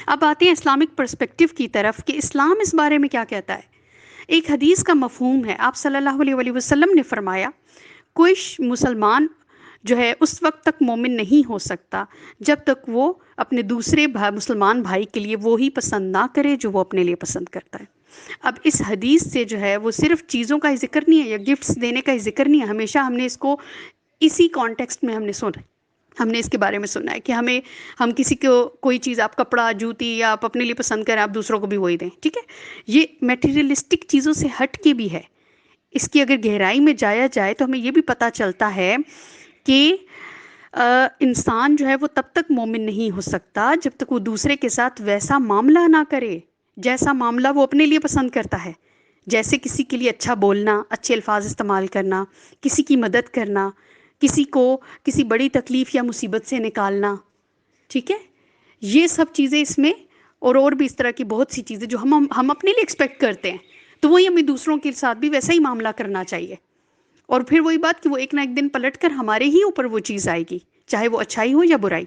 اب آتے ہیں اسلامک پرسپیکٹیو کی طرف کہ اسلام اس بارے میں کیا کہتا ہے۔ ایک حدیث کا مفہوم ہے، آپ صلی اللہ علیہ وسلم نے فرمایا کوئی مسلمان جو ہے اس وقت تک مومن نہیں ہو سکتا جب تک وہ اپنے دوسرے مسلمان بھائی کے لیے وہی پسند نہ کرے جو وہ اپنے لیے پسند کرتا ہے۔ اب اس حدیث سے جو ہے وہ صرف چیزوں کا ہی ذکر نہیں ہے یا گفٹس دینے کا ہی ذکر نہیں ہے، ہمیشہ ہم نے اس کو اسی کانٹیکسٹ میں ہم نے اس کے بارے میں سنا ہے کہ ہم کسی کو کوئی چیز، آپ کپڑا، جوتی یا آپ اپنے لیے پسند کریں، آپ دوسروں کو بھی وہی دیں، ٹھیک ہے۔ یہ میٹیریلسٹک چیزوں سے ہٹ کے بھی ہے۔ اس کی اگر گہرائی میں جایا جائے تو ہمیں یہ بھی پتہ چلتا ہے کہ انسان جو ہے وہ تب تک مومن نہیں ہو سکتا جب تک وہ دوسرے کے ساتھ ویسا معاملہ نہ کرے جیسا معاملہ وہ اپنے لیے پسند کرتا ہے، جیسے کسی کے لیے اچھا بولنا، اچھے الفاظ استعمال کرنا، کسی کی مدد کرنا، کسی کو کسی بڑی تکلیف یا مصیبت سے نکالنا، ٹھیک ہے۔ یہ سب چیزیں اس میں اور بھی اس طرح کی بہت سی چیزیں جو ہم اپنے لیے ایکسپیکٹ کرتے ہیں، تو وہی ہمیں دوسروں کے ساتھ بھی ویسا ہی معاملہ کرنا چاہیے۔ اور پھر وہی بات کہ وہ ایک نہ ایک دن پلٹ کر ہمارے ہی اوپر وہ چیز آئے گی، چاہے وہ اچھائی ہو یا برائی۔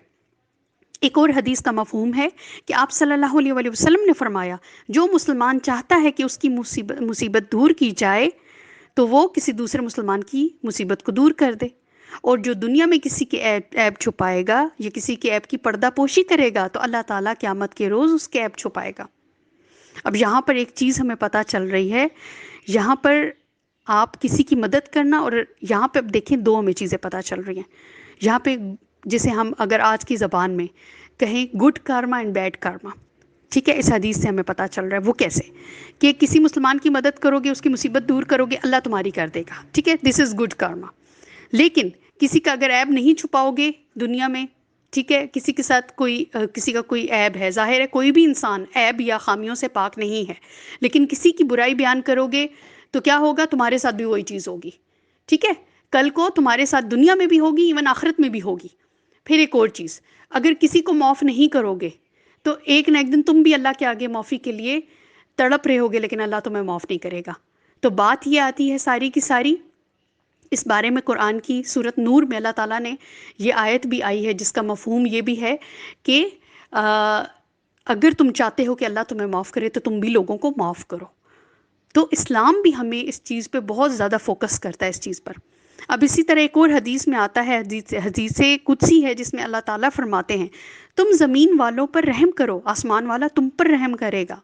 ایک اور حدیث کا مفہوم ہے کہ آپ صلی اللہ علیہ وسلم نے فرمایا جو مسلمان چاہتا ہے کہ اس کی مصیبت دور کی جائے تو وہ کسی دوسرے مسلمان کی مصیبت کو دور کر دے، اور جو دنیا میں کسی کے عیب چھپائے گا یا کسی کے عیب کی پردہ پوشی کرے گا تو اللہ تعالیٰ قیامت کے روز اس کے عیب چھپائے گا۔ اب یہاں پر ایک چیز ہمیں پتہ چل رہی ہے، یہاں پر آپ کسی کی مدد کرنا، اور یہاں پہ اب دیکھیں دو ہمیں چیزیں پتہ چل رہی ہیں یہاں پہ، جسے ہم اگر آج کی زبان میں کہیں good karma and bad karma, ٹھیک ہے، اس حدیث سے ہمیں پتہ چل رہا ہے وہ کیسے کہ کسی مسلمان کی مدد کرو گے، اس کی مصیبت دور کرو گے، اللہ تمہاری کر دے گا، ٹھیک ہے، دس از گڈ کارما۔ لیکن کسی کا اگر عیب نہیں چھپاؤ گے دنیا میں، ٹھیک ہے، کسی کے ساتھ کسی کا کوئی عیب ہے، ظاہر ہے کوئی بھی انسان عیب یا خامیوں سے پاک نہیں ہے، لیکن کسی کی برائی بیان کرو گے تو کیا ہوگا، تمہارے ساتھ بھی وہی چیز ہوگی، ٹھیک ہے، کل کو تمہارے ساتھ دنیا میں بھی ہوگی، ایون آخرت میں بھی ہوگی۔ پھر ایک اور چیز، اگر کسی کو معاف نہیں کرو گے تو ایک نہ ایک دن تم بھی اللہ کے آگے معافی کے لیے تڑپ رہے ہوگے، لیکن اللہ تمہیں معاف نہیں کرے گا۔ تو بات یہ آتی ہے ساری کی ساری، اس بارے میں قرآن کی سورۃ نور میں اللہ تعالیٰ نے یہ آیت بھی آئی ہے جس کا مفہوم یہ بھی ہے کہ اگر تم چاہتے ہو کہ اللہ تمہیں معاف کرے تو تم بھی لوگوں کو معاف کرو۔ تو اسلام بھی ہمیں اس چیز پہ بہت زیادہ فوکس کرتا ہے، اس چیز پر۔ اب اسی طرح ایک اور حدیث میں آتا ہے، حدیث قدسی ہے جس میں اللہ تعالیٰ فرماتے ہیں تم زمین والوں پر رحم کرو، آسمان والا تم پر رحم کرے گا،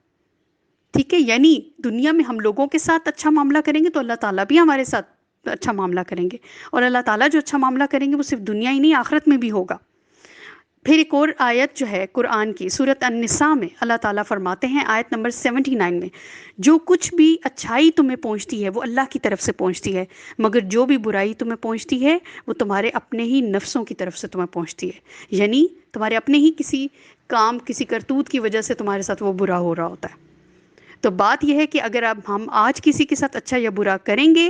ٹھیک ہے۔ یعنی دنیا میں ہم لوگوں کے ساتھ اچھا معاملہ کریں گے تو اللہ تعالیٰ بھی ہمارے ساتھ اچھا معاملہ کریں گے، اور اللہ تعالیٰ جو اچھا معاملہ کریں گے وہ صرف دنیا ہی نہیں آخرت میں بھی ہوگا۔ پھر ایک اور آیت جو ہے قرآن کی سورۃ النساء میں اللہ تعالیٰ فرماتے ہیں آیت نمبر 79 میں، جو کچھ بھی اچھائی تمہیں پہنچتی ہے وہ اللہ کی طرف سے پہنچتی ہے، مگر جو بھی برائی تمہیں پہنچتی ہے وہ تمہارے اپنے ہی نفسوں کی طرف سے تمہیں پہنچتی ہے، یعنی تمہارے اپنے ہی کسی کام، کسی کرتوت کی وجہ سے تمہارے ساتھ وہ برا ہو رہا ہوتا ہے۔ تو بات یہ ہے کہ اگر ہم آج کسی کے ساتھ اچھا یا برا کریں گے،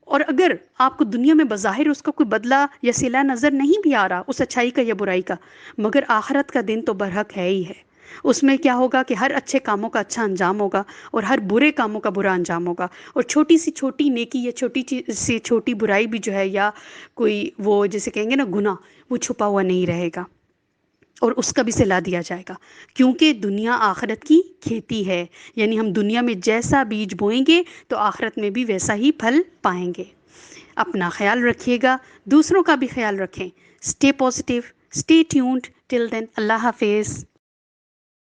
اور اگر آپ کو دنیا میں بظاہر اس کا کوئی بدلہ یا صلہ نظر نہیں بھی آ رہا اس اچھائی کا یا برائی کا، مگر آخرت کا دن تو برحق ہے ہی ہے، اس میں کیا ہوگا کہ ہر اچھے کاموں کا اچھا انجام ہوگا اور ہر برے کاموں کا برا انجام ہوگا، اور چھوٹی سی چھوٹی نیکی یا چھوٹی سی چھوٹی برائی بھی جو ہے یا کوئی وہ جیسے کہیں گے نا گناہ، وہ چھپا ہوا نہیں رہے گا، اور اس کا بھی صلہ دیا جائے گا، کیونکہ دنیا آخرت کی کھیتی ہے، یعنی ہم دنیا میں جیسا بیج بوئیں گے تو آخرت میں بھی ویسا ہی پھل پائیں گے۔ اپنا خیال رکھیے گا، دوسروں کا بھی خیال رکھیں، اسٹے پازیٹیو، اسٹے ٹیونڈ، ٹل دین اللہ حافظ۔